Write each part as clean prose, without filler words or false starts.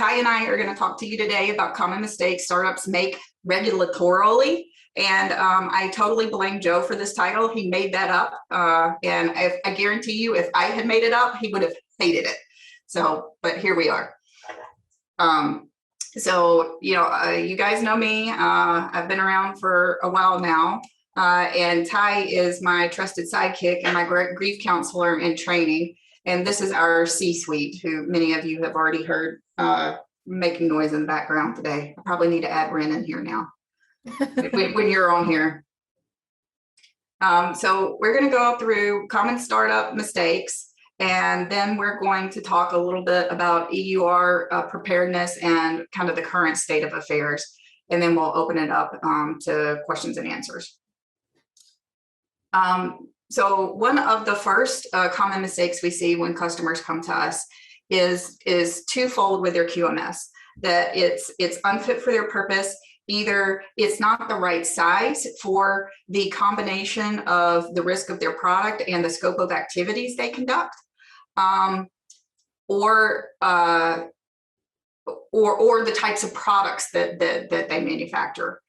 Ty and I are going to talk to you today about common mistakes startups make regulatorily. And I totally blame Joe for this title. He made that up. And I guarantee you, if I had made it up, he would have hated it. So, but here we are. So, you guys know me. I've been around for a while now. And Ty is my trusted sidekick and my grief counselor in training. And this is our C-suite, who many of you have already heard making noise in the background today. I probably need to add Ren in here now when you're on here. So we're going to go through common startup mistakes, and then we're going to talk a little bit about EUR preparedness and kind of the current state of affairs. And then we'll open it up to questions and answers. So one of the first common mistakes we see when customers come to us is twofold with their QMS, that it's unfit for their purpose. Either it's not the right size for the combination of the risk of their product and the scope of activities they conduct, or the types of products that they manufacture.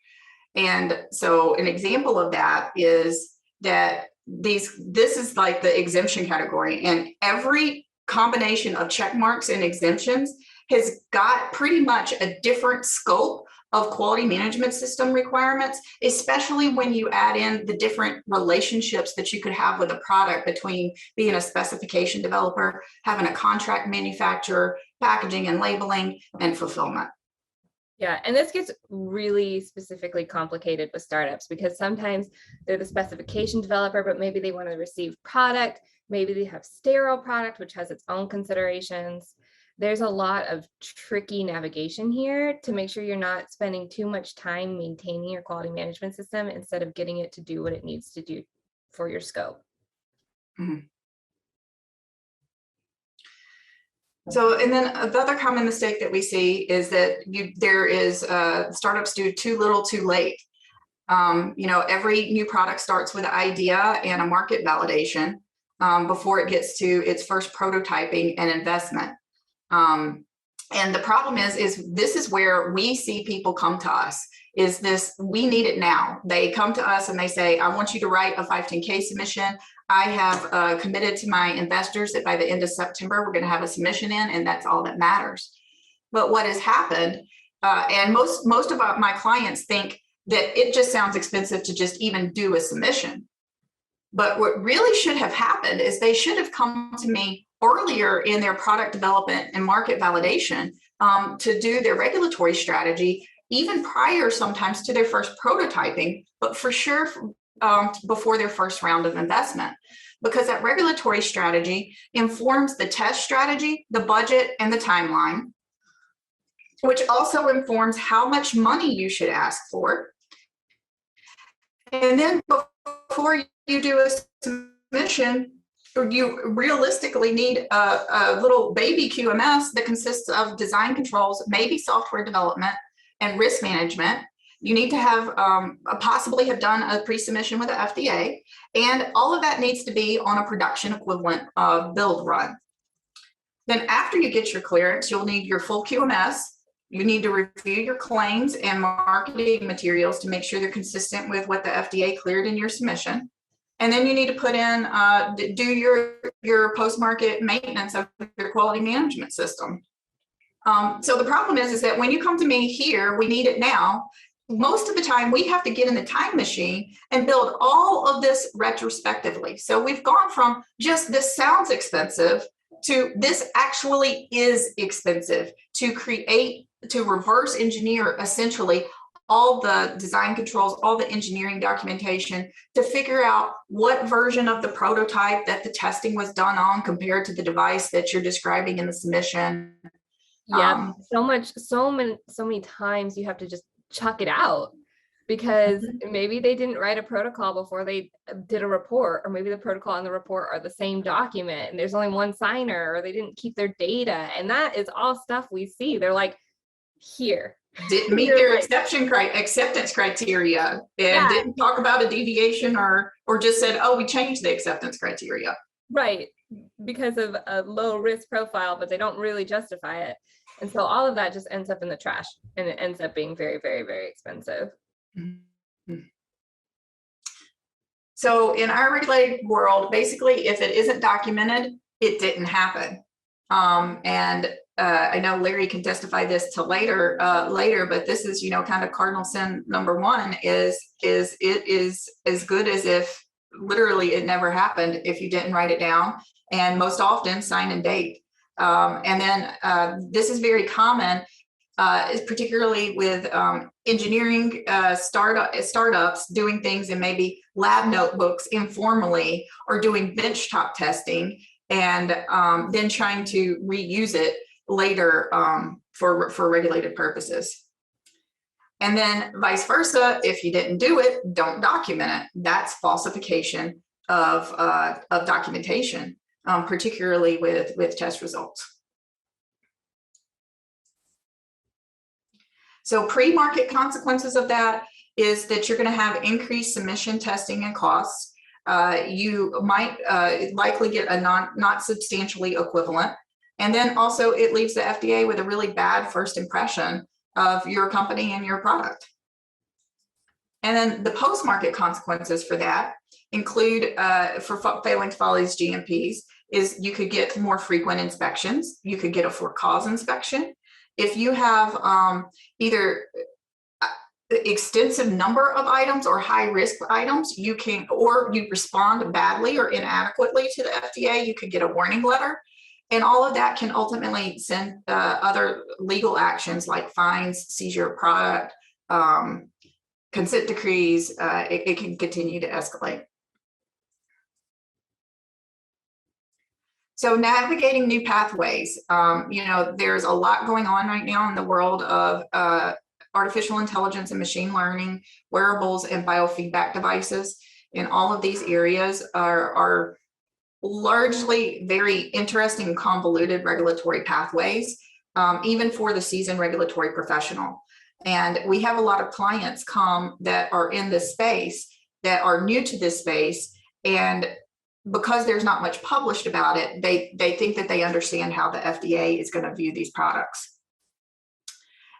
And so an example of that is that this is like the exemption category, and every combination of check marks and exemptions has got pretty much a different scope of quality management system requirements, especially when you add in the different relationships that you could have with a product between being a specification developer, having a contract manufacturer, packaging and labeling, and fulfillment. Yeah, and this gets really specifically complicated with startups because sometimes they're the specification developer, but maybe they want to receive product, maybe they have sterile product, which has its own considerations. There's a lot of tricky navigation here to make sure you're not spending too much time maintaining your quality management system instead of getting it to do what it needs to do for your scope. Mm-hmm. So, and then the other common mistake that we see is that startups do too little too late. Every new product starts with an idea and a market validation before it gets to its first prototyping and investment. And the problem is this is where we see people come to us, we need it now. They come to us and they say, I want you to write a 510K submission. I have committed to my investors that by the end of September, we're going to have a submission in, and that's all that matters. But what has happened, and most of my clients think that it just sounds expensive to just even do a submission. But what really should have happened is they should have come to me earlier in their product development and market validation to do their regulatory strategy, even prior sometimes to their first prototyping, but for sure before their first round of investment. Because that regulatory strategy informs the test strategy, the budget, and the timeline, which also informs how much money you should ask for. And then before you do a submission, you realistically need a little baby QMS that consists of design controls, maybe software development and risk management. You need to have possibly have done a pre-submission with the FDA, and all of that needs to be on a production equivalent build run. Then after you get your clearance, you'll need your full QMS. You need to review your claims and marketing materials to make sure they're consistent with what the FDA cleared in your submission. And then you need to put in, do your post-market maintenance of your quality management system. So the problem is that when you come to me here, we need it now. Most of the time we have to get in the time machine and build all of this retrospectively. So we've gone from just this sounds expensive to this actually is expensive to reverse engineer essentially all the design controls, all the engineering documentation to figure out what version of the prototype that the testing was done on compared to the device that you're describing in the submission. Yeah, so many times you have to just chuck it out because maybe they didn't write a protocol before they did a report, or maybe the protocol and the report are the same document and there's only one signer, or they didn't keep their data. And that is all stuff we see. They're like, here. Didn't meet their acceptance criteria, and didn't talk about a deviation or just said, oh, we changed the acceptance criteria. Right, because of a low risk profile, but they don't really justify it. And so all of that just ends up in the trash, and it ends up being very, very, very expensive. So in our regulated world, basically, if it isn't documented, it didn't happen. I know Larry can testify this to later, but this is, kind of cardinal sin number one is it is as good as if literally it never happened if you didn't write it down, and most often sign and date. And then this is very common, particularly with engineering startups doing things in maybe lab notebooks informally, or doing benchtop testing, and then trying to reuse it later for regulated purposes. And then vice versa, if you didn't do it, don't document it. That's falsification of documentation, particularly with test results. So pre-market consequences of that is that you're going to have increased submission testing and costs. You might likely get a not substantially equivalent. And then also it leaves the FDA with a really bad first impression of your company and your product. And then the post-market consequences for that include, for failing to follow these GMPs, is you could get more frequent inspections. You could get a for cause inspection. If you have either extensive number of items or high risk items, you can, or you respond badly or inadequately to the FDA, you could get a warning letter. And all of that can ultimately send other legal actions like fines, seizure of product, consent decrees. It can continue to escalate. So navigating new pathways, there's a lot going on right now in the world of artificial intelligence and machine learning, wearables, and biofeedback devices. And all of these areas are largely very interesting and convoluted regulatory pathways, even for the seasoned regulatory professional. And we have a lot of clients come that are in this space, that are new to this space, and because there's not much published about it, they think that they understand how the FDA is going to view these products.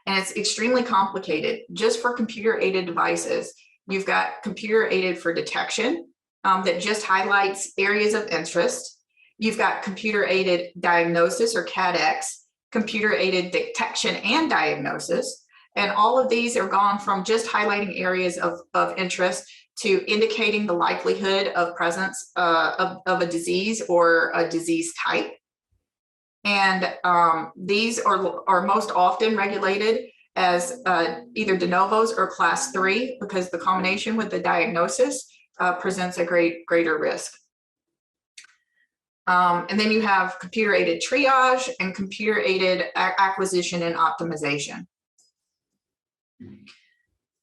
And it's extremely complicated. Just for computer-aided devices, you've got computer-aided for detection that just highlights areas of interest. You've got computer-aided diagnosis, or CADX, computer-aided detection and diagnosis. And all of these are gone from just highlighting areas of interest to indicating the likelihood of presence of a disease or a disease type. And these are most often regulated as either de novos or class 3, because the combination with the diagnosis presents a greater risk. And then you have computer-aided triage and computer-aided acquisition and optimization.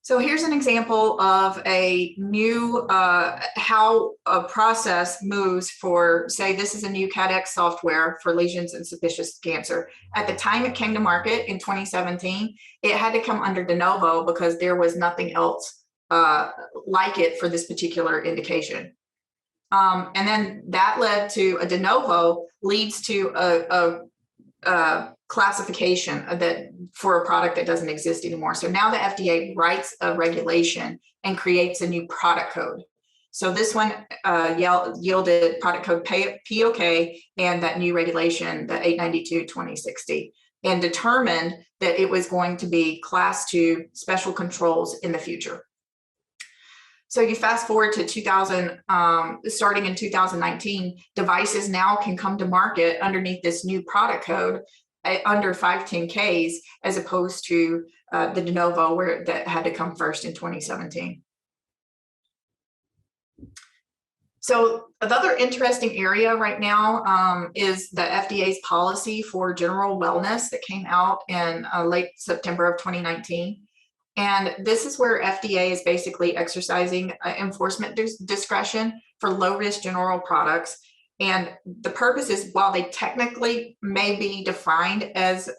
So here's an example of a new, how a process moves for, say, this is a new CADX software for lesions and suspicious cancer. At the time it came to market in 2017, it had to come under de novo because there was nothing else like it for this particular indication. And then that led to a de novo leads to a classification that for a product that doesn't exist anymore. So now the FDA writes a regulation and creates a new product code. So this one yielded product code POK and that new regulation, the 892/2060, and determined that it was going to be class 2 special controls in the future. So you fast forward to starting in 2019, devices now can come to market underneath this new product code under 510Ks, as opposed to the de novo where that had to come first in 2017. So another interesting area right now is the FDA's policy for general wellness that came out in late September of 2019. And this is where FDA is basically exercising enforcement discretion for low-risk general products. And the purpose is, while they technically may be defined as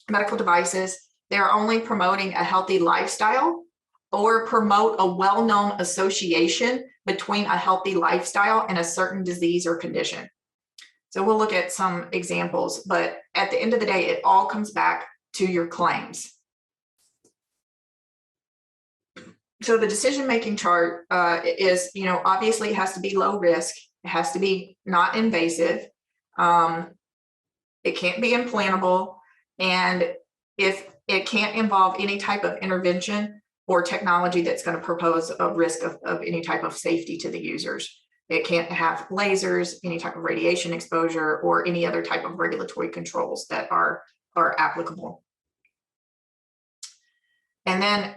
medical devices, they're only promoting a healthy lifestyle or promote a well-known association between a healthy lifestyle and a certain disease or condition. So we'll look at some examples, but at the end of the day, it all comes back to your claims. So the decision-making chart is, obviously it has to be low risk. It has to be not invasive. It can't be implantable. And if it can't involve any type of intervention or technology that's going to propose a risk of any type of safety to the users. It can't have lasers, any type of radiation exposure, or any other type of regulatory controls that are applicable. And then,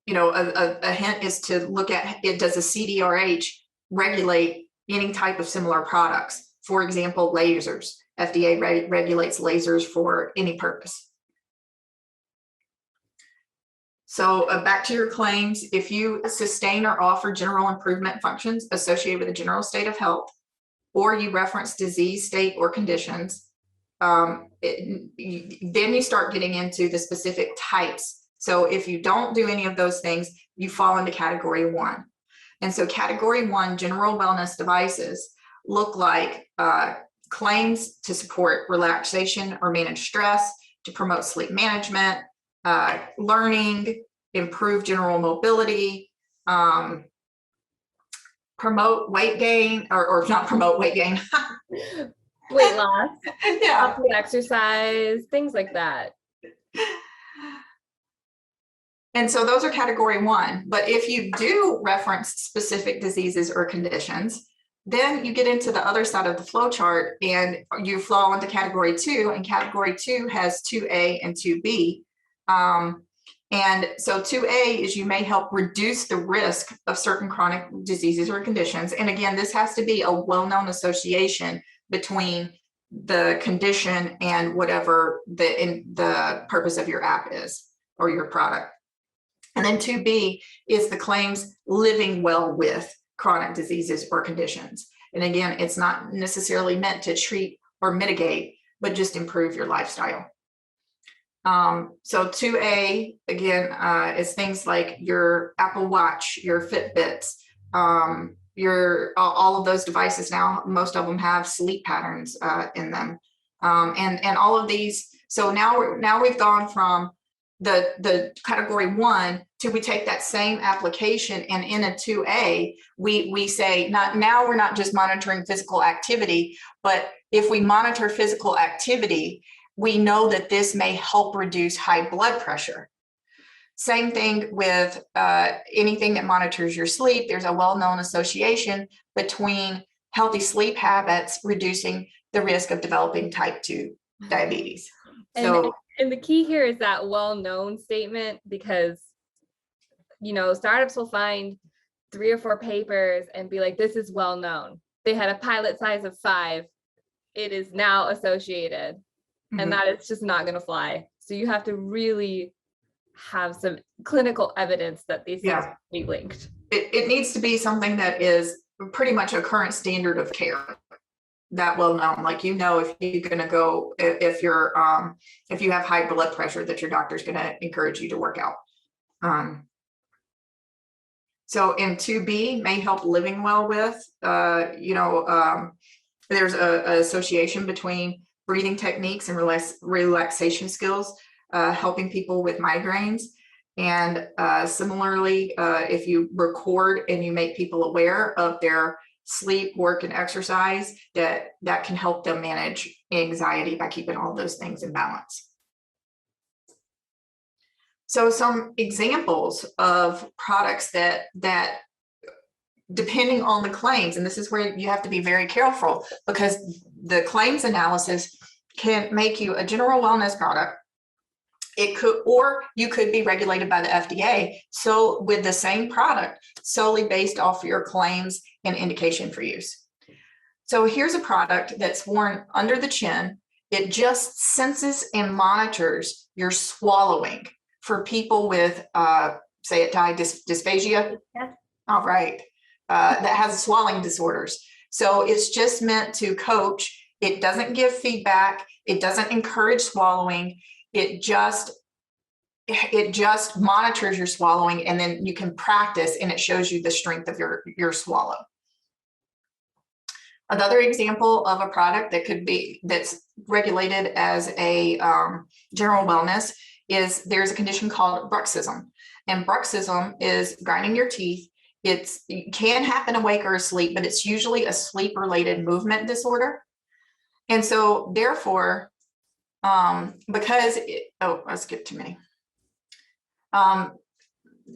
a hint is to look at it. Does a CDRH regulate any type of similar products? For example, lasers. FDA regulates lasers for any purpose. So back to your claims, if you sustain or offer general improvement functions associated with a general state of health, or you reference disease state or conditions, then you start getting into the specific types. So if you don't do any of those things, you fall into category 1. And so category 1 general wellness devices look like claims to support relaxation or manage stress, to promote sleep management, learning, improve general mobility, promote weight gain, or not promote weight gain. Weight loss, Yeah. exercise, things like that. And so those are category 1. But if you do reference specific diseases or conditions, then you get into the other side of the flow chart and you fall into category 2, and category 2 has 2A and 2B. And so 2A is you may help reduce the risk of certain chronic diseases or conditions. And again, this has to be a well-known association between the condition and whatever the purpose of your app is or your product. And then 2B is the claims living well with chronic diseases or conditions. And again, it's not necessarily meant to treat or mitigate, but just improve your lifestyle. So 2A, again, is things like your Apple Watch, your Fitbits, all of those devices now, most of them have sleep patterns in them. And all of these, so now we've gone from the category 1 to we take that same application, and in a 2A, we say now we're not just monitoring physical activity, but if we monitor physical activity, we know that this may help reduce high blood pressure. Same thing with anything that monitors your sleep. There's a well-known association between healthy sleep habits reducing the risk of developing type 2 diabetes. And the key here is that well-known statement, because, startups will find 3 or 4 papers and be like, this is well-known. They had a pilot size of 5. It is now associated. Mm-hmm. And that is just not going to fly. So you have to really have some clinical evidence that these things be linked. It needs to be something that is pretty much a current standard of care. That well known, like, if you're going to go, if you have high blood pressure, that your doctor's going to encourage you to work out. So in 2B may help living well with, there's a association between breathing techniques and relaxation skills, helping people with migraines. And similarly, if you record and you make people aware of their sleep, work, and exercise, that can help them manage anxiety by keeping all those things in balance. So some examples of products that depending on the claims, and this is where you have to be very careful, because the claims analysis can make you a general wellness product. It could, or you could be regulated by the FDA. So with the same product, solely based off your claims and indication for use. So here's a product that's worn under the chin. It just senses and monitors your swallowing for people with, say it, dysphagia. Yeah. All right. That has swallowing disorders. So it's just meant to coach. It doesn't give feedback. It doesn't encourage swallowing. It just monitors your swallowing, and then you can practice, and it shows you the strength of your swallow. Another example of a product that could be, that's regulated as a general wellness, is there's a condition called bruxism. And bruxism is grinding your teeth. It can happen awake or asleep, but it's usually a sleep-related movement disorder. And so therefore, because I skipped too many.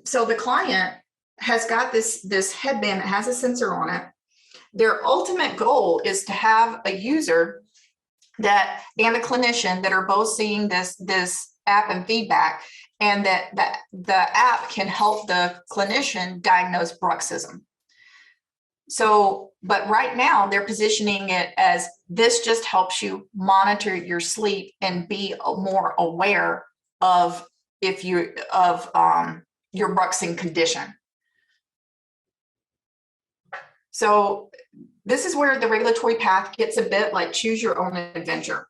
So the client has got this headband that has a sensor on it. Their ultimate goal is to have a user that and a clinician that are both seeing this app and feedback, and that the app can help the clinician diagnose bruxism. So, but right now they're positioning it as this just helps you monitor your sleep and be more aware of your bruxing condition. So this is where the regulatory path gets a bit like choose your own adventure.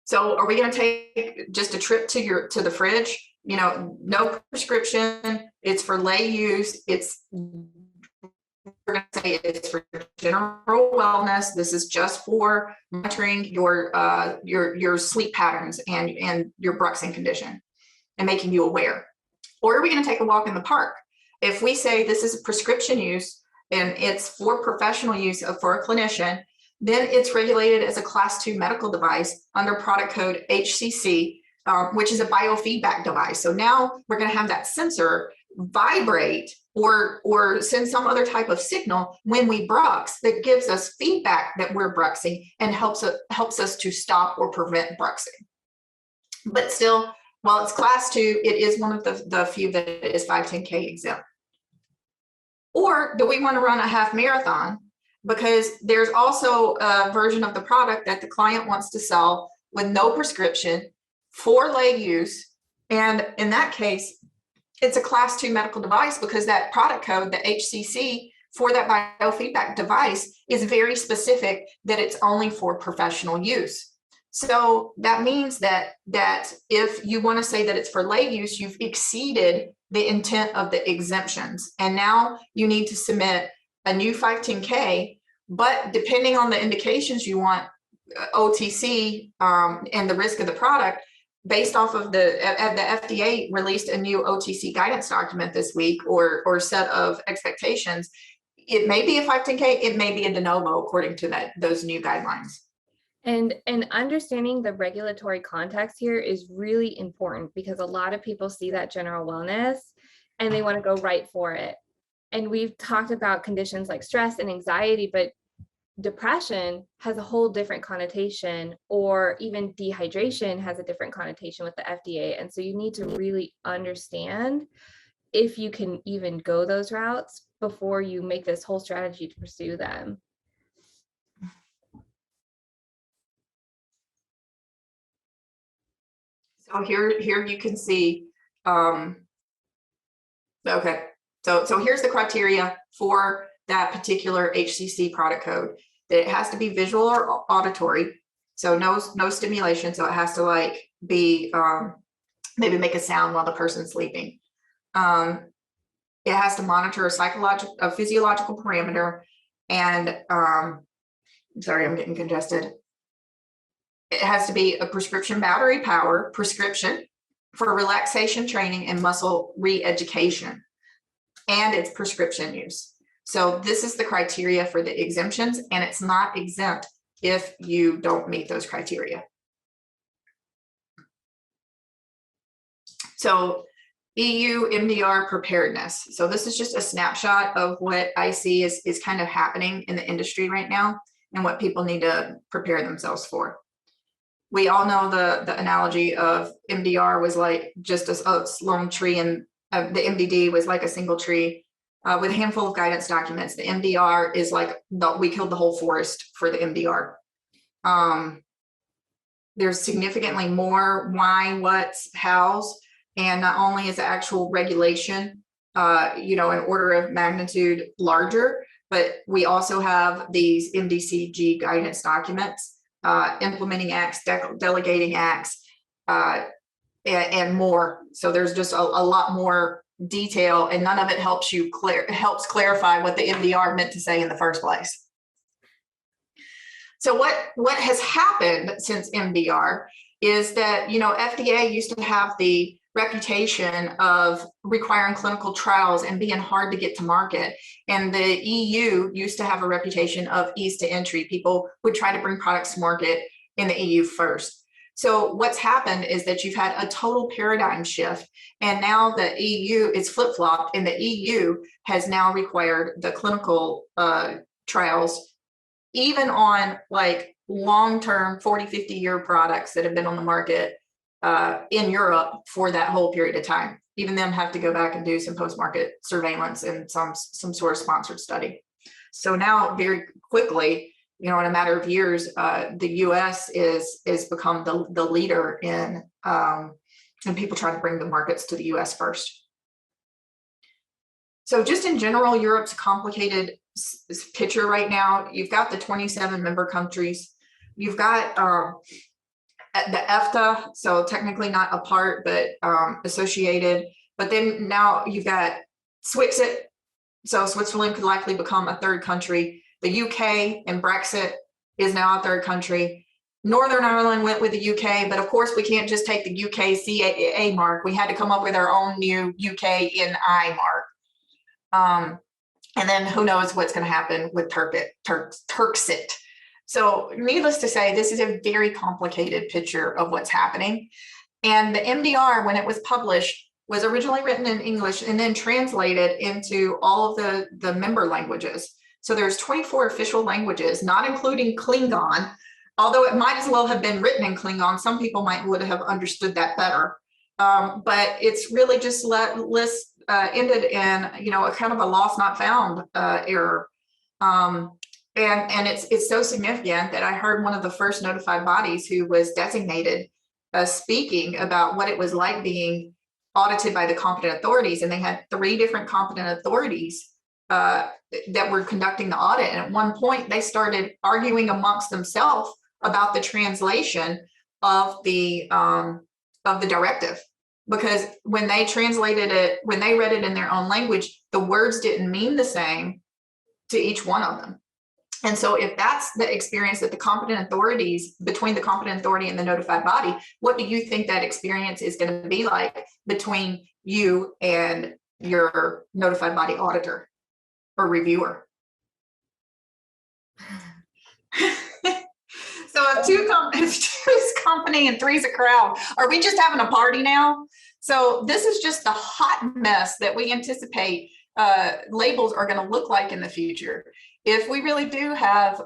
So are we going to take just a trip to the fridge? You know, no prescription. It's for lay use. We're going to say it's for general wellness. This is just for monitoring your sleep patterns and your bruxing condition and making you aware. Or are we going to take a walk in the park? If we say this is a prescription use and it's for professional use for a clinician, then it's regulated as a Class 2 medical device under product code HCC, which is a biofeedback device. So now we're going to have that sensor vibrate or send some other type of signal when we brux that gives us feedback that we're bruxing and helps us to stop or prevent bruxing. But still, while it's Class 2, it is one of the few that is 510(k) exempt. Or do we want to run a half marathon? Because there's also a version of the product that the client wants to sell with no prescription for lay use. And in that case, it's a Class 2 medical device because that product code, the HCC for that biofeedback device, is very specific that it's only for professional use. So that means that if you want to say that it's for lay use, you've exceeded the intent of the exemptions. And now you need to submit a new 510(k), but depending on the indications you want, OTC and the risk of the product, based off of the FDA released a new OTC guidance document this week or set of expectations. It may be a 510(k), it may be a de novo according to those new guidelines. And understanding the regulatory context here is really important because a lot of people see that general wellness and they want to go right for it. And we've talked about conditions like stress and anxiety, but depression has a whole different connotation, or even dehydration has a different connotation with the FDA. And so you need to really understand if you can even go those routes before you make this whole strategy to pursue them. So here you can see, okay, so here's the criteria for that particular HCC product code. That it has to be visual or auditory, so no stimulation, so it has to like be maybe make a sound while the person's sleeping. It has to monitor a physiological parameter, and sorry, I'm getting congested. It has to be a prescription battery power prescription for relaxation training and muscle re-education, and it's prescription use. So this is the criteria for the exemptions, and it's not exempt if you don't meet those criteria. So EU MDR preparedness. So this is just a snapshot of what I see is kind of happening in the industry right now and what people need to prepare themselves for. We all know the analogy of MDR was like just a lone tree, and the MDD was like a single tree. With a handful of guidance documents, the MDR is like we killed the whole forest for the MDR. There's significantly more why, what's, hows, and not only is the actual regulation, an order of magnitude larger, but we also have these MDCG guidance documents, implementing acts, delegating acts, and more. So there's just a lot more detail, and none of it helps clarify what the MDR meant to say in the first place. So what has happened since MDR is that, FDA used to have the reputation of requiring clinical trials and being hard to get to market. And the EU used to have a reputation of ease to entry. People would try to bring products to market in the EU first. So what's happened is that you've had a total paradigm shift, and now the EU is flip-flopped, and the EU has now required the clinical trials, even on like long-term 40, 50-year products that have been on the market in Europe for that whole period of time. Even them have to go back and do some post-market surveillance and some sort of sponsored study. So now very quickly, in a matter of years, the US is become the leader in people trying to bring the markets to the US first. So just in general, Europe's a complicated picture right now. You've got the 27 member countries. You've got the EFTA, so technically not a part, but associated. But then now you've got Swixit. So Switzerland could likely become a third country. The UK and Brexit is now a third country. Northern Ireland went with the UK, but of course we can't just take the UK CAA mark. We had to come up with our own new UK NI mark. And then who knows what's going to happen with Turksit. So needless to say, this is a very complicated picture of what's happening. And the MDR, when it was published, was originally written in English and then translated into all of the member languages. So there's 24 official languages, not including Klingon, although it might as well have been written in Klingon. Some people would have understood that better. But it's really just ended in, a kind of a lost not found error. And it's so significant that I heard one of the first notified bodies who was designated speaking about what it was like being audited by the competent authorities. And they had 3 different competent authorities that were conducting the audit. And at one point they started arguing amongst themselves about the translation of the directive, because when they translated it, when they read it in their own language, the words didn't mean the same to each one of them. And so if that's the experience that the competent authorities, between the competent authority and the notified body, what do you think that experience is going to be like between you and your notified body auditor or reviewer? So if two's company and three's a crowd, are we just having a party now? So this is just the hot mess that we anticipate labels are going to look like in the future. If we really do have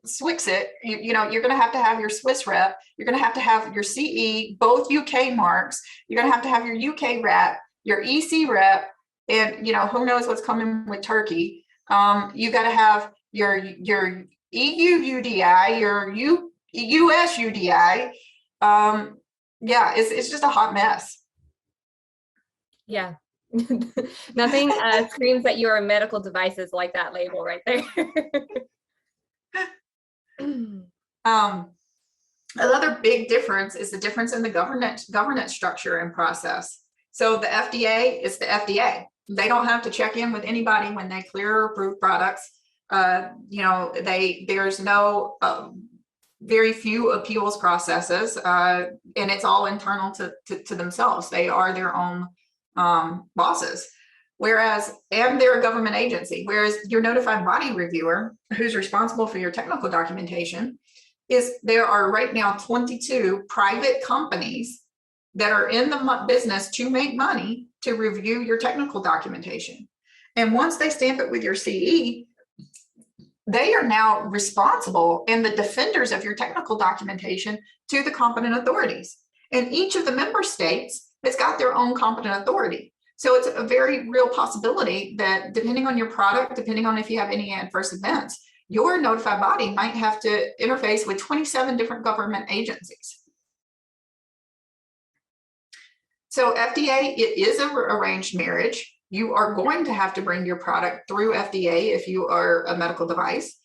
Swixit, you're going to have your Swiss rep, you're going to have your CE, both UK marks, you're going to have your UK rep, your EC rep, and who knows what's coming with Turkey. You got to have your EU UDI, your US UDI. Yeah, it's just a hot mess. Yeah. Nothing screams that you are medical devices like that label right there. Another big difference is the difference in the governance structure and process. So the FDA is the FDA. They don't have to check in with anybody when they clear or approve products. There's no very few appeals processes, and it's all internal to themselves. They are their own bosses, and they're a government agency, whereas your notified body reviewer, who's responsible for your technical documentation, there are right now 22 private companies that are in the business to make money to review your technical documentation. And once they stamp it with your CE, they are now responsible and the defenders of your technical documentation to the competent authorities. And each of the member states has got their own competent authority. So it's a very real possibility that depending on your product, depending on if you have any adverse events, your notified body might have to interface with 27 different government agencies. So FDA, it is an arranged marriage. You are going to have to bring your product through FDA if you are a medical device.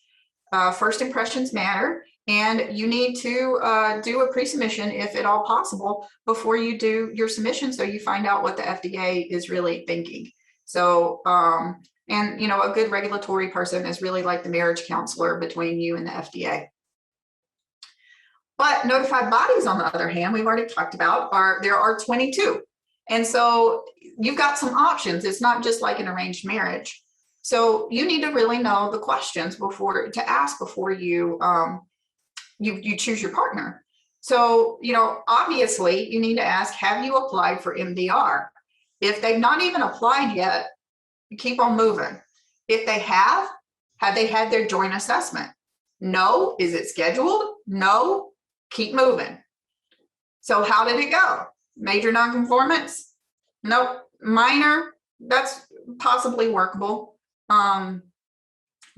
First impressions matter. And you need to do a pre-submission, if at all possible, before you do your submission, so you find out what the FDA is really thinking. So, a good regulatory person is really like the marriage counselor between you and the FDA. But notified bodies, on the other hand, we've already talked about, there are 22. And so you've got some options. It's not just like an arranged marriage. So you need to really know the questions to ask before you you choose your partner. So, obviously you need to ask, have you applied for MDR? If they've not even applied yet, keep on moving. If they have they had their joint assessment? No. Is it scheduled? No. Keep moving. So how did it go? Major nonconformance? Nope. Minor? That's possibly workable.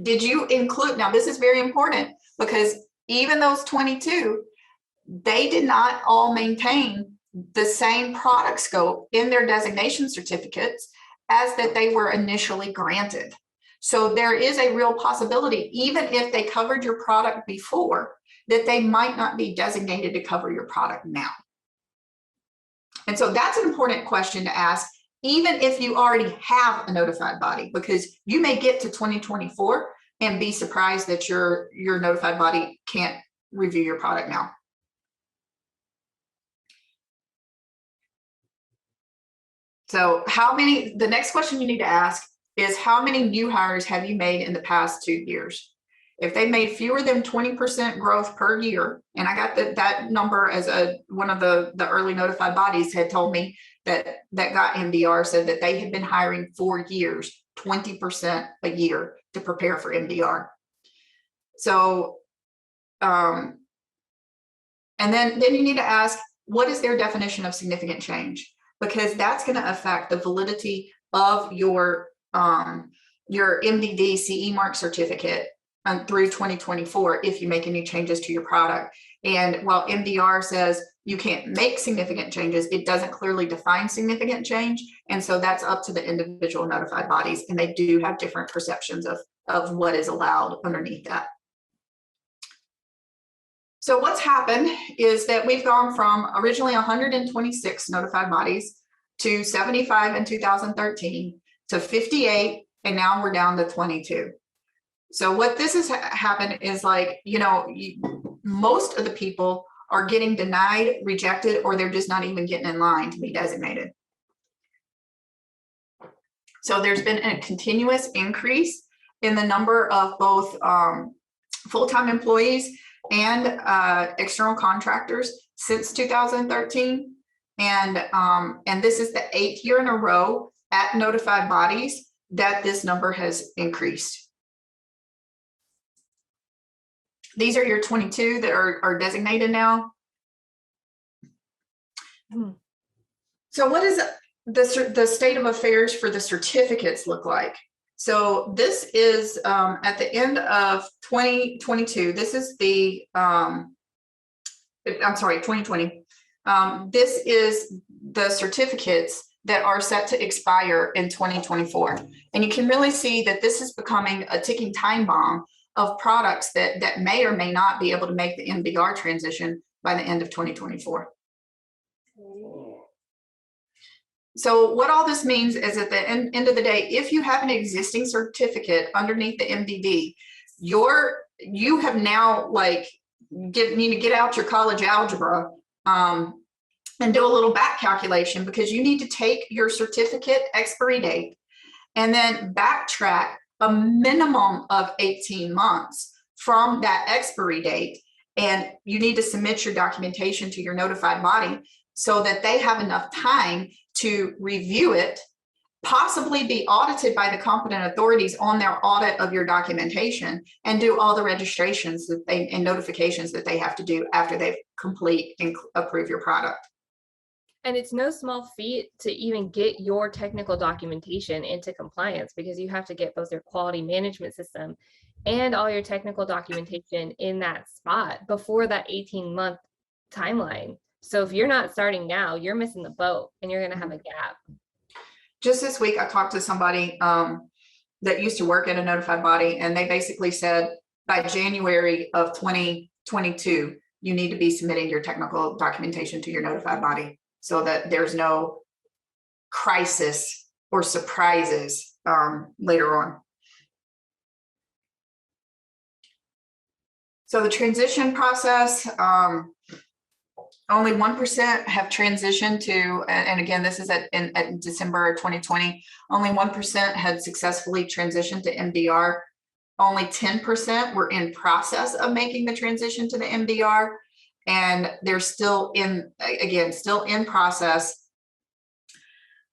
Did you include, now this is very important, because even those 22, they did not all maintain the same product scope in their designation certificates as that they were initially granted. So there is a real possibility, even if they covered your product before, that they might not be designated to cover your product now. And so that's an important question to ask, even if you already have a notified body, because you may get to 2024 and be surprised that your notified body can't review your product now. So the next question you need to ask is, how many new hires have you made in the past 2 years? If they made fewer than 20% growth per year, and I got that number as one of the early notified bodies had told me that got MDR, said that they had been hiring for years, 20% a year to prepare for MDR. So, and then you need to ask, what is their definition of significant change? Because that's going to affect the validity of your MDD CE mark certificate through 2024 if you make any changes to your product. And while MDR says you can't make significant changes, it doesn't clearly define significant change. And so that's up to the individual notified bodies, and they do have different perceptions of what is allowed underneath that. So what's happened is that we've gone from originally 126 notified bodies to 75 in 2013 to 58, and now we're down to 22. So what this has happened is, like, most of the people are getting denied, rejected, or they're just not even getting in line to be designated. So there's been a continuous increase in the number of both full-time employees and external contractors since 2013. And this is the 8th year in a row at notified bodies that this number has increased. These are your 22 that are designated now. So what does the state of affairs for the certificates look like? So this is at the end of 2022. This is the, I'm sorry, 2020. This is the certificates that are set to expire in 2024. And you can really see that this is becoming a ticking time bomb of products that may or may not be able to make the MDR transition by the end of 2024. So what all this means is, at the end of the day, if you have an existing certificate underneath the MDD, you have now, like, need to get out your college algebra and do a little back calculation, because you need to take your certificate expiry date and then backtrack a minimum of 18 months from that expiry date. And you need to submit your documentation to your notified body so that they have enough time to review it, possibly be audited by the competent authorities on their audit of your documentation, and do all the registrations and notifications that they have to do after they complete and approve your product. And it's no small feat to even get your technical documentation into compliance, because you have to get both your quality management system and all your technical documentation in that spot before that 18-month timeline. So if you're not starting now, you're missing the boat, and you're going to have a gap. Just this week, I talked to somebody that used to work at a notified body, and they basically said by January of 2022, you need to be submitting your technical documentation to your notified body so that there's no crisis or surprises later on. So the transition process, only 1% have transitioned to, and again, this is at December 2020, only 1% had successfully transitioned to MDR. Only 10% were in process of making the transition to the MDR, and they're still in, again, still in process.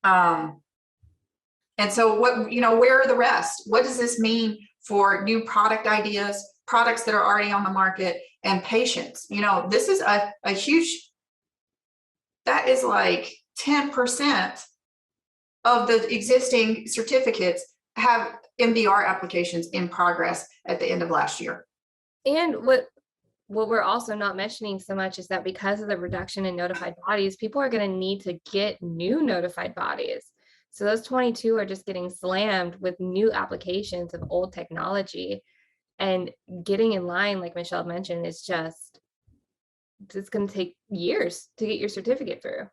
And so what, where are the rest? What does this mean for new product ideas, products that are already on the market, and patients? This is a huge, that is like 10% of the existing certificates have MDR applications in progress at the end of last year. And what we're also not mentioning so much is that because of the reduction in notified bodies, people are going to need to get new notified bodies. So those 22 are just getting slammed with new applications of old technology, and getting in line, like Michelle mentioned, is just, it's going to take years to get your certificate through.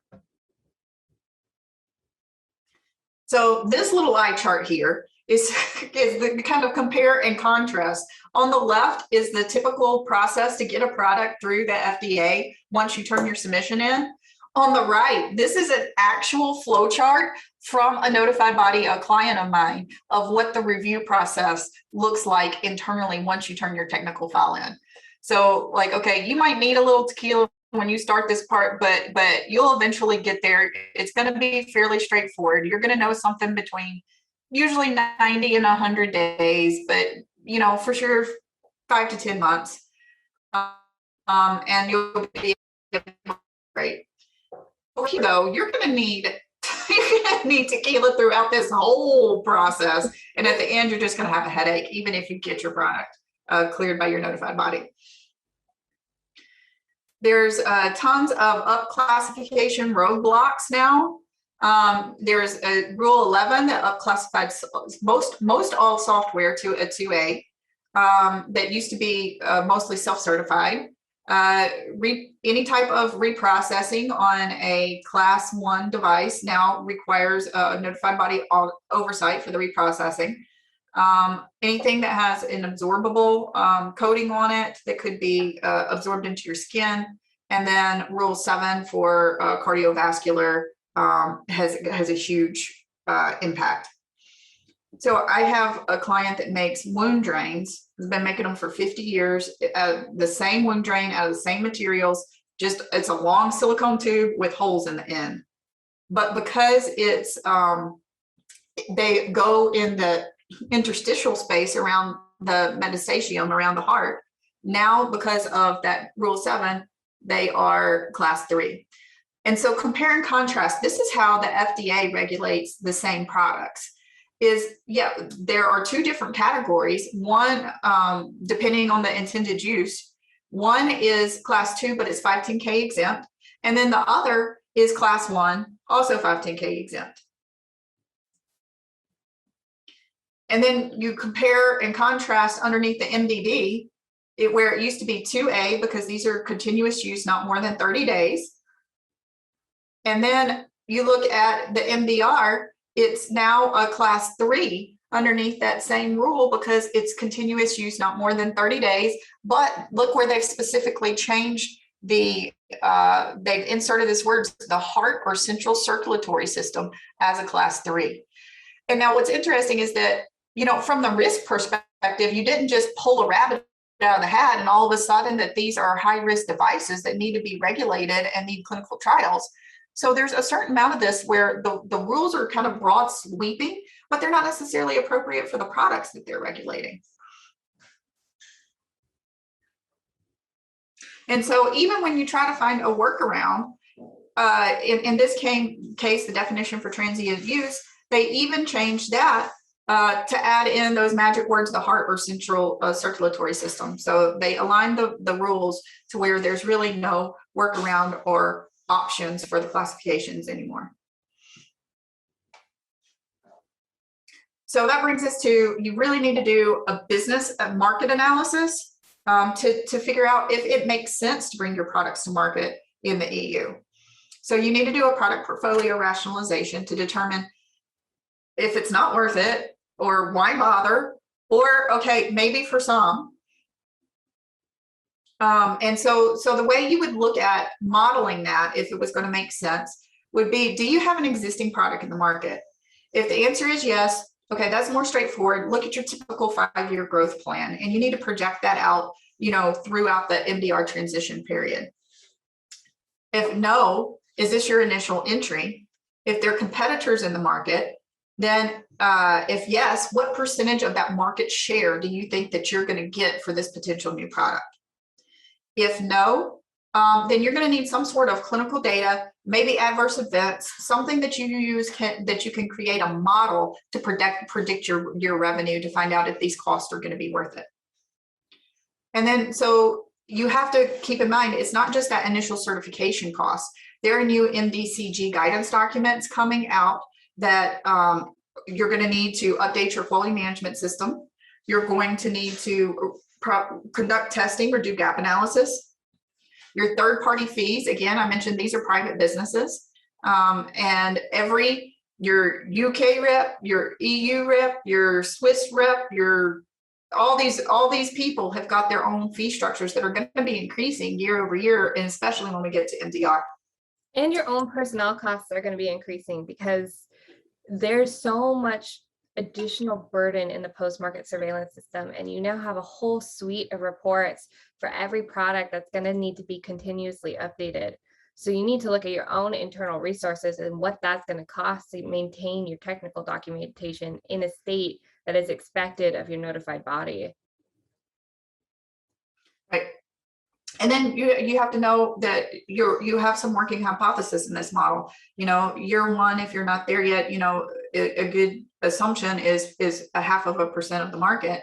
So this little eye chart here is the kind of compare and contrast. On the left is the typical process to get a product through the FDA once you turn your submission in. On the right, this is an actual flow chart from a notified body, a client of mine, of what the review process looks like internally once you turn your technical file in. So like, okay, you might need a little tequila when you start this part, but you'll eventually get there. It's going to be fairly straightforward. You're going to know something between usually 90 and 100 days, but for sure 5 to 10 months. And you'll be great. Over here, though, you're going to need tequila throughout this whole process, and at the end, you're just going to have a headache, even if you get your product cleared by your notified body. There's tons of up classification roadblocks now. There's a Rule 11 that up classified most all software to a 2A that used to be mostly self-certified. Any type of reprocessing on a Class 1 device now requires a notified body oversight for the reprocessing. Anything that has an absorbable coating on it that could be absorbed into your skin. And then Rule 7 for cardiovascular has a huge impact. So I have a client that makes wound drains, has been making them for 50 years, the same wound drain out of the same materials, just it's a long silicone tube with holes in the end. But because it's, they go in the interstitial space around the metastasium, around the heart, now because of that Rule 7, they are Class 3. And so compare and contrast, this is how the FDA regulates the same products. There are two different categories. One, depending on the intended use, one is Class 2, but it's 510K exempt. And then the other is Class 1, also 510K exempt. And then you compare and contrast underneath the MDD, where it used to be 2A, because these are continuous use, not more than 30 days. And then you look at the MDR, it's now a Class 3 underneath that same rule because it's continuous use, not more than 30 days. But look where they've specifically changed they've inserted this word, the heart or central circulatory system, as a Class 3. And now what's interesting is that, from the risk perspective, you didn't just pull a rabbit out of the hat and all of a sudden that these are high-risk devices that need to be regulated and need clinical trials. So there's a certain amount of this where the rules are kind of broad sweeping, but they're not necessarily appropriate for the products that they're regulating. And so even when you try to find a workaround, in this case, the definition for transient use, they even changed that to add in those magic words, the heart or central circulatory system. So they aligned the rules to where there's really no workaround or options for the classifications anymore. So that brings us to, you really need to do a market analysis to figure out if it makes sense to bring your products to market in the EU. So you need to do a product portfolio rationalization to determine if it's not worth it, or why bother, or okay, maybe for some, And so the way you would look at modeling that, if it was going to make sense, would be, do you have an existing product in the market? If the answer is yes, okay, that's more straightforward. Look at your typical 5-year growth plan, and you need to project that out, throughout the MDR transition period. If no, is this your initial entry? If there are competitors in the market, then if yes, what percentage of that market share do you think that you're going to get for this potential new product? If no, then you're going to need some sort of clinical data, maybe adverse events, something that you use that you can create a model to predict your revenue to find out if these costs are going to be worth it. And then, so you have to keep in mind, it's not just that initial certification cost. There are new MDCG guidance documents coming out that you're going to need to update your quality management system. You're going to need to conduct testing or do gap analysis. Your third-party fees, again, I mentioned these are private businesses, and your UK rep, your EU rep, your Swiss rep, all these people have got their own fee structures that are going to be increasing year over year, and especially when we get to MDR. And your own personnel costs are going to be increasing because there's so much additional burden in the post-market surveillance system, and you now have a whole suite of reports for every product that's going to need to be continuously updated. So you need to look at your own internal resources and what that's going to cost to maintain your technical documentation in a state that is expected of your notified body. Right. And then you have to know that you have some working hypothesis in this model. Year one, if you're not there yet, a good assumption is 0.5% of the market.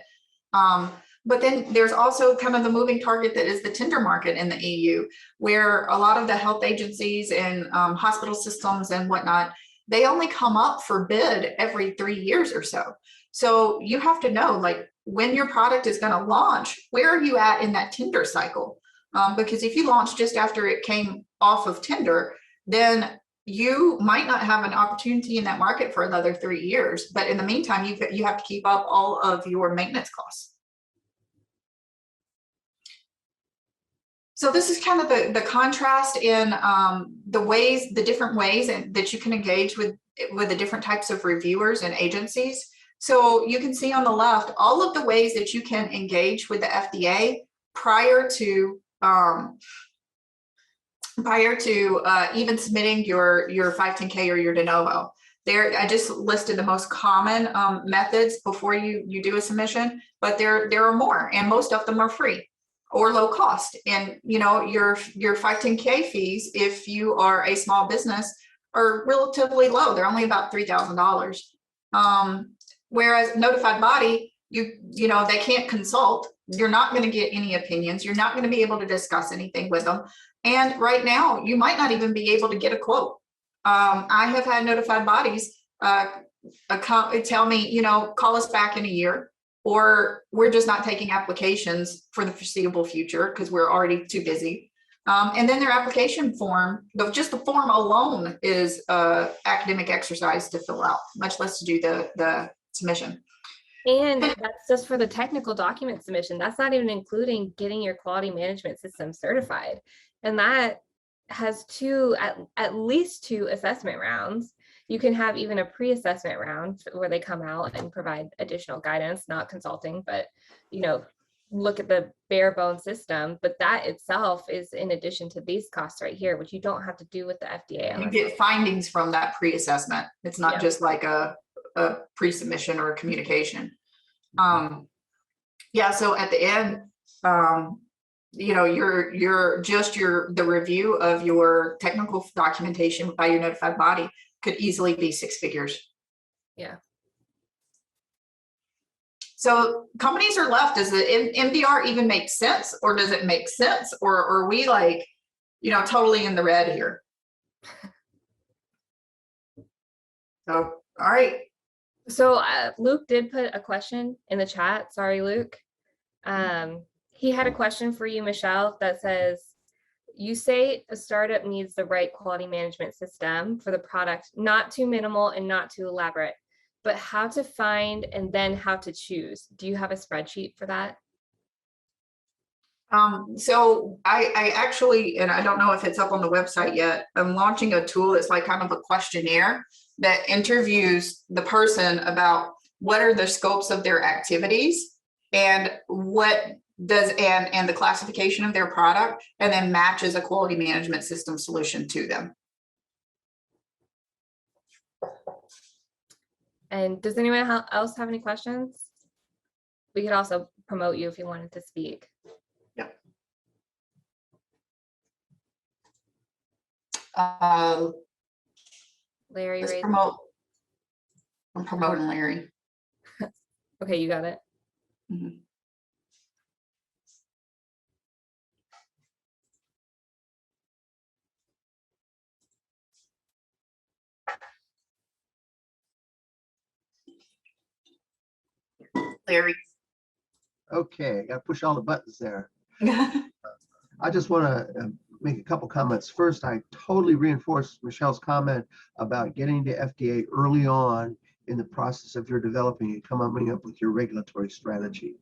But then there's also kind of the moving target that is the tender market in the EU, where a lot of the health agencies and hospital systems and whatnot, they only come up for bid every 3 years or so. So you have to know, like, when your product is going to launch, where are you at in that tender cycle? Because if you launch just after it came off of tender, then you might not have an opportunity in that market for another 3 years. But in the meantime, you have to keep up all of your maintenance costs. So this is kind of the contrast in the different ways that you can engage with the different types of reviewers and agencies. So you can see on the left all of the ways that you can engage with the FDA prior to even submitting your 510K or your de novo. There, I just listed the most common methods before you do a submission, but there are more, and most of them are free or low cost. And your 510K fees, if you are a small business, are relatively low. They're only about $3,000. Whereas notified body, they can't consult. You're not going to get any opinions. You're not going to be able to discuss anything with them. And right now, you might not even be able to get a quote. I have had notified bodies tell me, call us back in a year, or we're just not taking applications for the foreseeable future because we're already too busy. And then their application form, just the form alone is academic exercise to fill out, much less to do the submission. And that's just for the technical document submission. That's not even including getting your quality management system certified. And that has at least two assessment rounds. You can have even a pre-assessment round where they come out and provide additional guidance, not consulting, but look at the bare bone system. But that itself is in addition to these costs right here, which you don't have to do with the FDA. You get findings from that pre-assessment. It's not just like a pre-submission or a communication. So at the end, the review of your technical documentation by your notified body could easily be 6 figures. Yeah. So companies are left, does the MDR even make sense, or does it make sense, or are we totally in the red here? So, all right. So Luke did put a question in the chat. Sorry, Luke. He had a question for you, Michelle, that says, you say a startup needs the right quality management system for the product, not too minimal and not too elaborate, but how to find and then how to choose. Do you have a spreadsheet for that? So I actually, and I don't know if it's up on the website yet, I'm launching a tool that's like kind of a questionnaire that interviews the person about what are the scopes of their activities and what does, and the classification of their product, and then matches a quality management system solution to them. And does anyone else have any questions? We could also promote you if you wanted to speak. Larry, Let's raise. promote. I'm promoting Larry. Okay, you got it. Mhm. Larry. Okay, got to push all the buttons there. I just want to make a couple comments. First, I totally reinforce Michelle's comment about getting to FDA early on in the process of your developing and coming up with your regulatory strategy.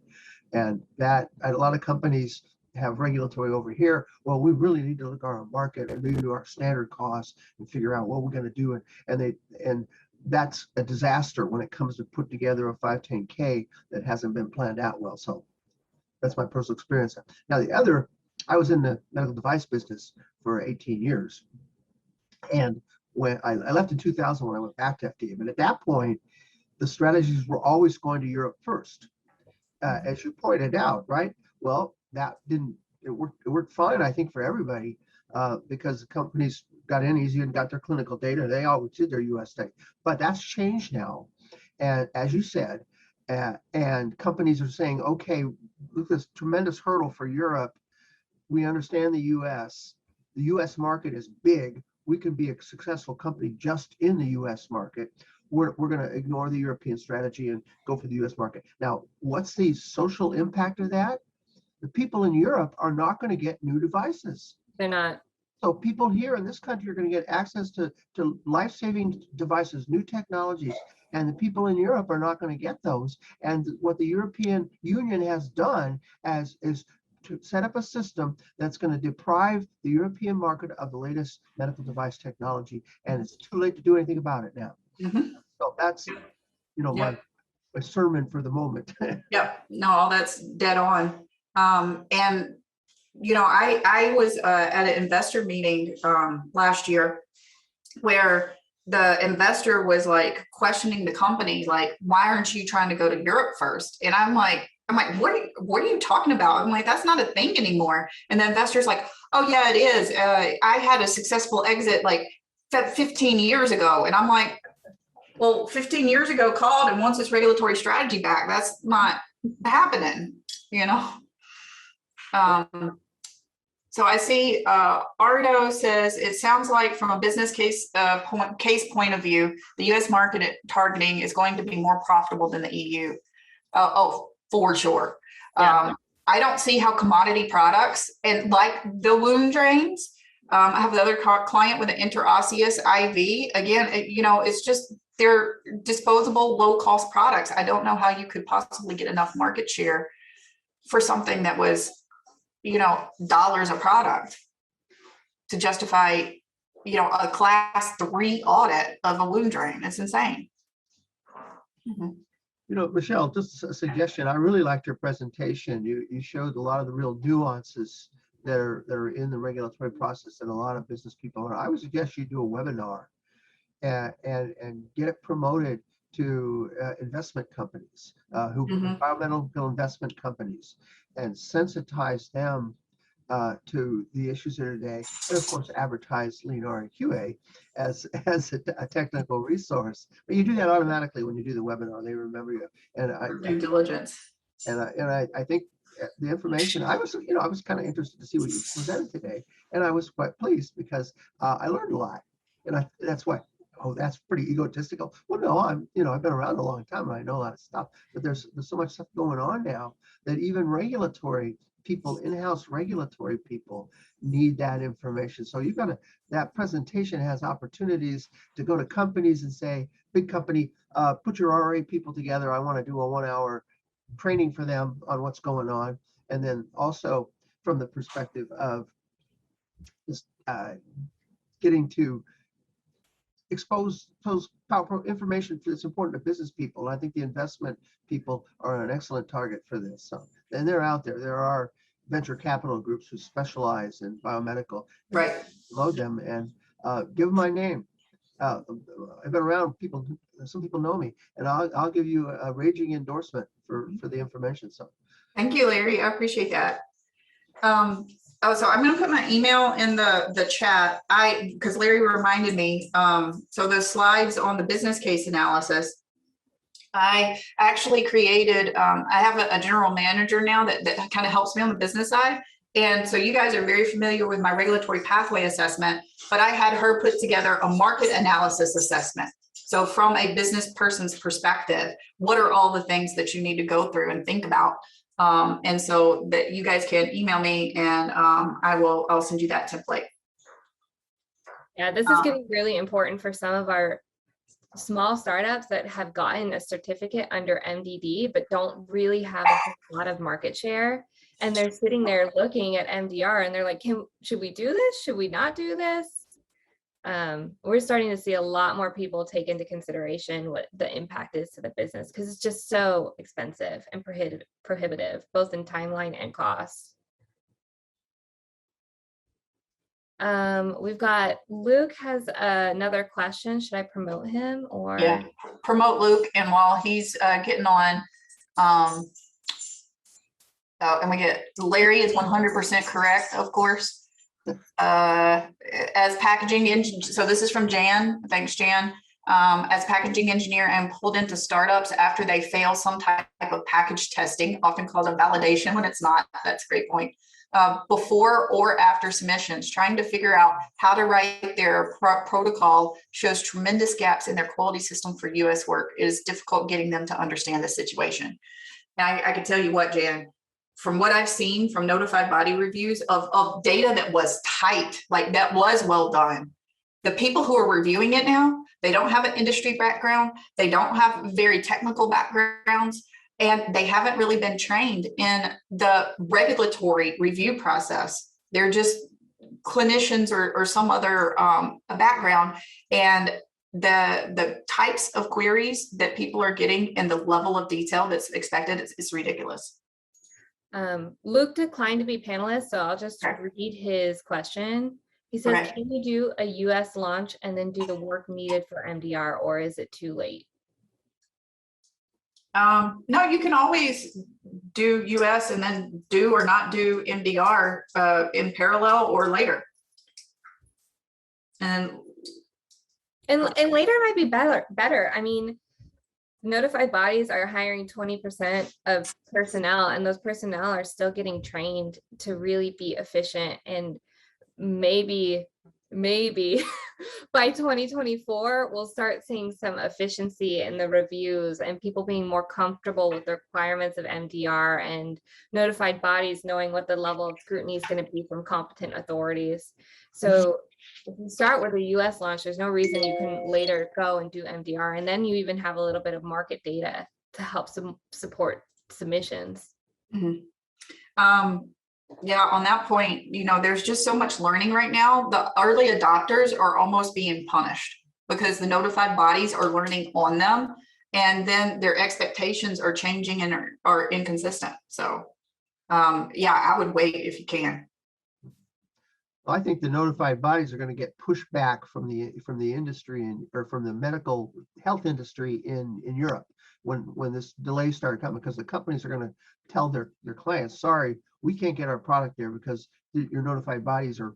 And that a lot of companies have regulatory over here. Well, we really need to look at our market and do our standard costs and figure out what we're going to do. And that's a disaster when it comes to put together a 510K that hasn't been planned out well. So that's my personal experience. Now, the other, I was in the medical device business for 18 years. And when I left in 2000 when I went back to FDA, but at that point, the strategies were always going to Europe first. As you pointed out, right? Well, that didn't, it worked fine, I think, for everybody, because the companies got in easy and got their clinical data. They always did their US thing, but that's changed now. And as you said, and companies are saying, okay, look, this tremendous hurdle for Europe. We understand the US market is big. We can be a successful company just in the US market. We're going to ignore the European strategy and go for the US market. Now, what's the social impact of that? The people in Europe are not going to get new devices. They're not. So people here in this country are going to get access to life-saving devices, new technologies, and the people in Europe are not going to get those. And what the European Union has done is to set up a system that's going to deprive the European market of the latest medical device technology, and it's too late to do anything about it now. Mhm. So that's, my sermon for the moment. Yep, no, that's dead on. And I was at an investor meeting last year where the investor was like questioning the company, like, why aren't you trying to go to Europe first? And I'm like, what are you talking about? I'm like, that's not a thing anymore. And the investor's like, oh yeah, it is. I had a successful exit like 15 years ago. And I'm like, well, 15 years ago called and wants this regulatory strategy back. That's not happening, So I see Ardo says, it sounds like from a business case point of view, the US market targeting is going to be more profitable than the EU. Oh, for sure. Yeah. I don't see how commodity products and like the wound drains, I have the other client with an interosseous IV. Again, it's just, they're disposable, low cost products. I don't know how you could possibly get enough market share for something that was, dollars a product to justify, a class 3 audit of a wound drain. It's insane. Mm-hmm. Michelle, just a suggestion. I really liked your presentation. You showed a lot of the real nuances that are in the regulatory process that a lot of business people are. I would suggest you do a webinar and get it promoted to investment companies, environmental investment companies, and sensitize them to the issues of today, and of course advertise Lean R&QA as a technical resource. But you do that automatically when you do the webinar. They remember you. And Due diligence. And I think the information, I was kind of interested to see what you presented today, and I was quite pleased because I learned a lot, and that's why. Oh, that's pretty egotistical. Well, no, I've been around a long time and I know a lot of stuff, but there's so much stuff going on now that even regulatory people, in-house regulatory people, need that information. So that presentation has opportunities to go to companies and say, big company, put your RA people together. I want to do a 1-hour training for them on what's going on. And then also from the perspective of just getting to expose those powerful information that's important to business people. I think the investment people are an excellent target for this. So, and they're out there. There are venture capital groups who specialize in biomedical. Right. Load them and give them my name. I've been around people. Some people know me, and I'll give you a raging endorsement for the information. So, Thank you, Larry. I appreciate that. So I'm going to put my email in the chat. Because Larry reminded me. So the slides on the business case analysis, I actually created. I have a general manager now that kind of helps me on the business side. And so you guys are very familiar with my regulatory pathway assessment, but I had her put together a market analysis assessment. So from a business person's perspective, what are all the things that you need to go through and think about? And so that you guys can email me and I'll send you that template. Yeah, this is getting really important for some of our small startups that have gotten a certificate under MDD, but don't really have a lot of market share. And they're sitting there looking at MDR and they're like, should we do this? Should we not do this? We're starting to see a lot more people take into consideration what the impact is to the business because it's just so expensive and prohibitive, both in timeline and cost. We've got Luke has another question. Should I promote him or? Yeah, promote Luke. And while he's getting on, and we get Larry is 100% correct, of course. As packaging engineer, so this is from Jan. Thanks, Jan. As packaging engineer, I'm pulled into startups after they fail some type of package testing, often called a validation when it's not. That's a great point. Before or after submissions, trying to figure out how to write their protocol shows tremendous gaps in their quality system for US work. It is difficult getting them to understand the situation. And I can tell you what, Jan, from what I've seen from notified body reviews of data that was tight, like that was well done. The people who are reviewing it now, they don't have an industry background. They don't have very technical backgrounds, and they haven't really been trained in the regulatory review process. They're just clinicians or some other background. And the types of queries that people are getting and the level of detail that's expected is ridiculous. Luke declined to be panelist, so I'll just read his question. He says, can you do a US launch and then do the work needed for MDR, or is it too late? No, you can always do US and then do or not do MDR in parallel or later. And later might be better. I mean, notified bodies are hiring 20% of personnel, and those personnel are still getting trained to really be efficient. And maybe by 2024, we'll start seeing some efficiency in the reviews and people being more comfortable with the requirements of MDR and notified bodies knowing what the level of scrutiny is going to be from competent authorities. So if you start with a US launch, there's no reason you can later go and do MDR. And then you even have a little bit of market data to help support submissions. Mm-hmm. Yeah, on that point, there's just so much learning right now. The early adopters are almost being punished because the notified bodies are learning on them, and then their expectations are changing and are inconsistent. So yeah, I would wait if you can. I think the notified bodies are going to get pushed back from the industry or from the medical health industry in Europe when this delay started coming, because the companies are going to tell their clients, sorry, we can't get our product there because your notified bodies are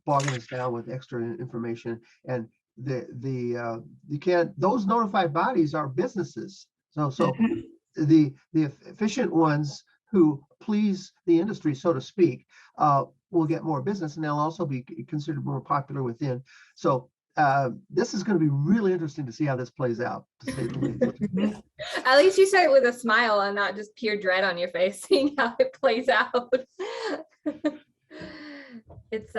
bogging us down with extra information. And you can't, those notified bodies are businesses. So the efficient ones who please the industry, so to speak, will get more business, and they'll also be considered more popular within. So this is going to be really interesting to see how this plays out, to say the least. At least you said it with a smile and not just pure dread on your face, seeing how it plays out. It's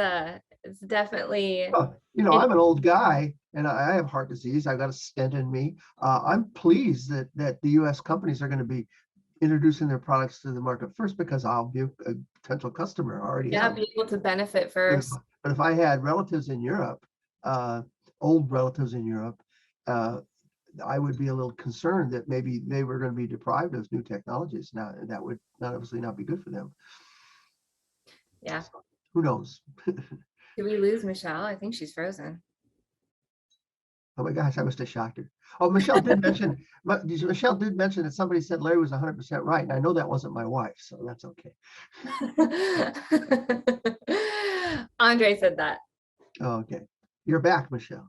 definitely. I'm an old guy and I have heart disease. I've got a stent in me. I'm pleased that the U.S. companies are going to be introducing their products to the market first, because I'll be potential customer, I already Yeah, am. be able to benefit But first. if I had relatives in Europe, old relatives in Europe, I would be a little concerned that maybe they were going to be deprived of new technologies. Now, that would obviously not be good for them. Yeah. Who knows? Did we lose Michelle? I think she's frozen. Oh my gosh, I must have shocked her. Oh, Michelle did mention, Michelle did mention that somebody said Larry was 100% right, and I know that wasn't my wife, so that's okay. Andre said that. Oh, okay, you're back, Michelle.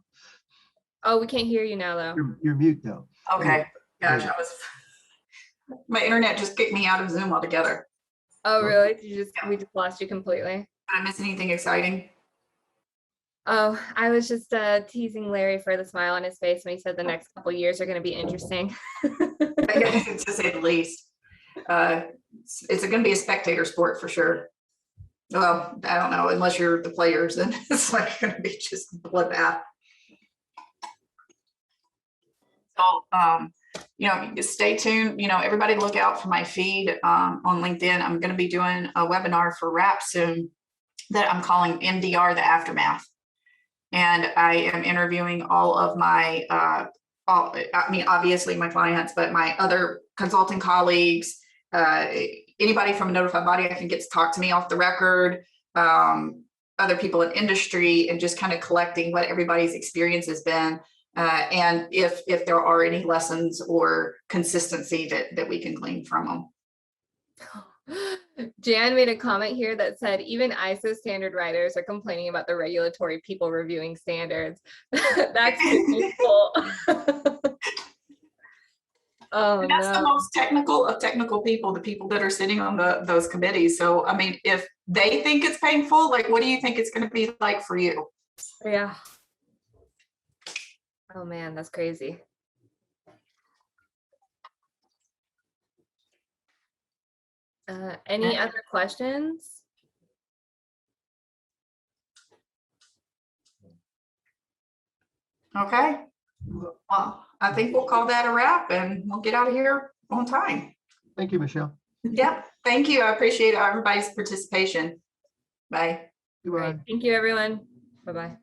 Oh, we can't hear you now, though. You're mute though. Okay, gosh, Anyway. my internet just kicked me out of Zoom altogether. Oh, really? We just lost you completely? Did I miss anything exciting? Oh, I was just teasing Larry for the smile on his face when he said the next couple of years are going to be interesting. I guess, to say the least. It's going to be a spectator sport for sure. Well, I don't know, unless you're the players, then it's like going to be just bloodbath. So, you know, stay tuned. You know, everybody look out for my feed on LinkedIn. I'm going to be doing a webinar for RAP soon that I'm calling MDR the Aftermath. And I am interviewing all of my, I mean, obviously my clients, but my other consulting colleagues, anybody from a notified body I can get to talk to me off the record, other people in industry, and just kind of collecting what everybody's experience has been. And if there are any lessons or consistency that we can glean from them. Jan made a comment here that said even ISO standard writers are complaining about the regulatory people reviewing standards. That's painful. Oh, and that's no. the most technical of technical people, the people that are sitting on those committees. So, I mean, if they think it's painful, like, what do you think it's going to be like for you? Yeah. Oh man, that's crazy. Any other questions? Okay. Well, I think we'll call that a wrap and we'll get out of here on time. Thank you, Michelle. Yeah. Thank you. I appreciate everybody's participation. Bye. Goodbye. Great. Thank you, everyone. Bye-bye.